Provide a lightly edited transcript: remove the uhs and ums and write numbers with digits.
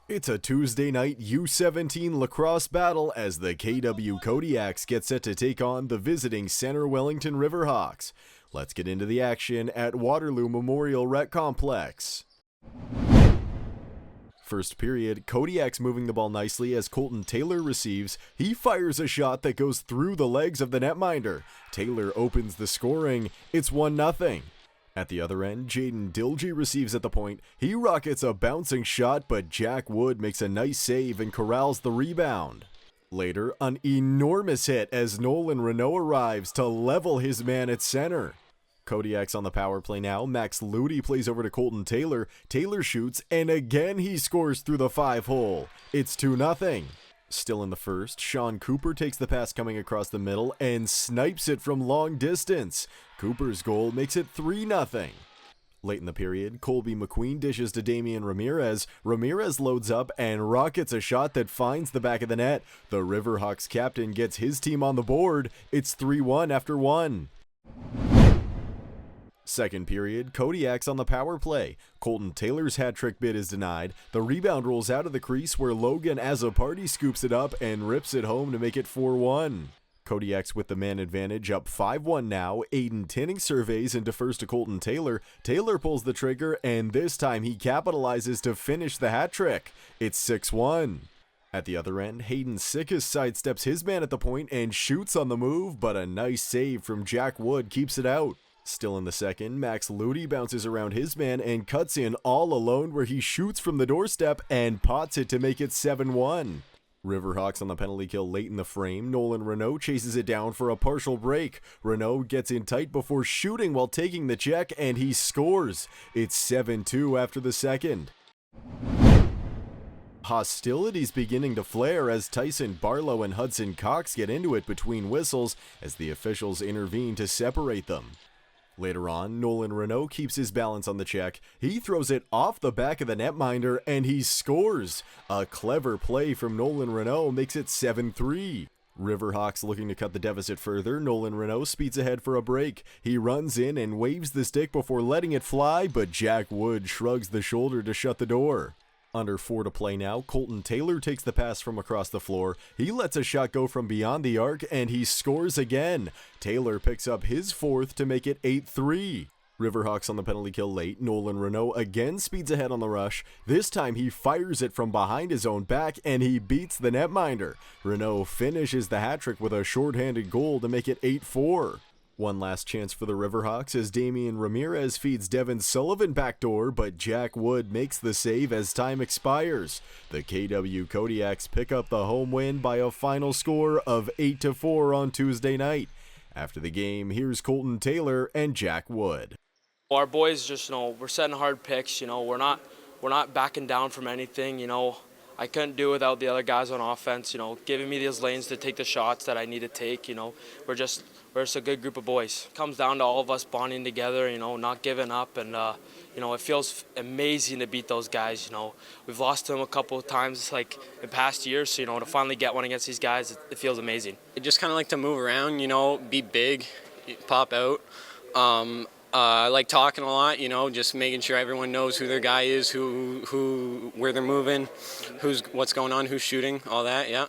It's a Tuesday night U17 lacrosse battle as the KW Kodiaks get set to take on the visiting center Wellington Riverhawks. Let's get into the action at Waterloo Memorial Rec Complex. First period, Kodiaks moving the ball nicely as Colton Taylor receives. He fires a shot that goes through the legs of the netminder. Taylor opens the scoring. It's 1-0. At the other end, Jaden Dilgey receives at the point. He rockets a bouncing shot, but Jack Wood makes a nice save and corrals the rebound. Later, an enormous hit as Nolan Renault arrives to level his man at center. Kodiaks on the power play now. Max Ludi plays over to Colton Taylor. Taylor shoots, and again he scores through the 5-hole. It's 2-0. Still in the first, Sean Cooper takes the pass coming across the middle and snipes it from long distance. Cooper's goal makes it 3-0. Late in the period, Colby McQueen dishes to Damian Ramirez. Ramirez loads up and rockets a shot that finds the back of the net. The Riverhawks captain gets his team on the board. It's 3-1 after one. Second period, Kodiaks on the power play. Colton Taylor's hat-trick bid is denied. The rebound rolls out of the crease where Logan Azzopardi scoops it up and rips it home to make it 4-1. Kodiaks with the man advantage up 5-1 now. Aiden Tinning surveys and defers to Colton Taylor. Taylor pulls the trigger and this time he capitalizes to finish the hat-trick. It's 6-1. At the other end, Hayden Sickus sidesteps his man at the point and shoots on the move, but a nice save from Jack Wood keeps it out. Still in the second, Max Ludi bounces around his man and cuts in all alone where he shoots from the doorstep and pots it to make it 7-1. Riverhawks on the penalty kill late in the frame. Nolan Renault chases it down for a partial break. Renault gets in tight before shooting while taking the check and he scores. It's 7-2 after the second. Hostilities beginning to flare as Tyson Barlow and Hudson Cox get into it between whistles as the officials intervene to separate them. Later on, Nolan Renault keeps his balance on the check. He throws it off the back of the netminder and he scores. A clever play from Nolan Renault makes it 7-3. Riverhawks looking to cut the deficit further. Nolan Renault speeds ahead for a break. He runs in and waves the stick before letting it fly, but Jack Wood shrugs the shoulder to shut the door. Under 4 to play now, Colton Taylor takes the pass from across the floor. He lets a shot go from beyond the arc and he scores again. Taylor picks up his fourth to make it 8-3. Riverhawks on the penalty kill late. Nolan Renault again speeds ahead on the rush. This time he fires it from behind his own back and he beats the netminder. Renault finishes the hat-trick with a shorthanded goal to make it 8-4. One last chance for the Riverhawks as Damian Ramirez feeds Devin Sullivan backdoor, but Jack Wood makes the save as time expires. The KW Kodiaks pick up the home win by a final score of 8-4 on Tuesday night. After the game, here's Colton Taylor and Jack Wood. Our boys just, we're setting hard picks. We're not backing down from anything. I couldn't do without the other guys on offense, giving me these lanes to take the shots that I need to take. We're just a good group of boys. It comes down to all of us bonding together, not giving up, and it feels amazing to beat those guys. We've lost to them a couple of times in past years, so to finally get one against these guys, it feels amazing. I just kind of like to move around, be big, pop out. I like talking a lot, just making sure everyone knows who their guy is, where they're moving, what's going on, who's shooting, all that, yeah.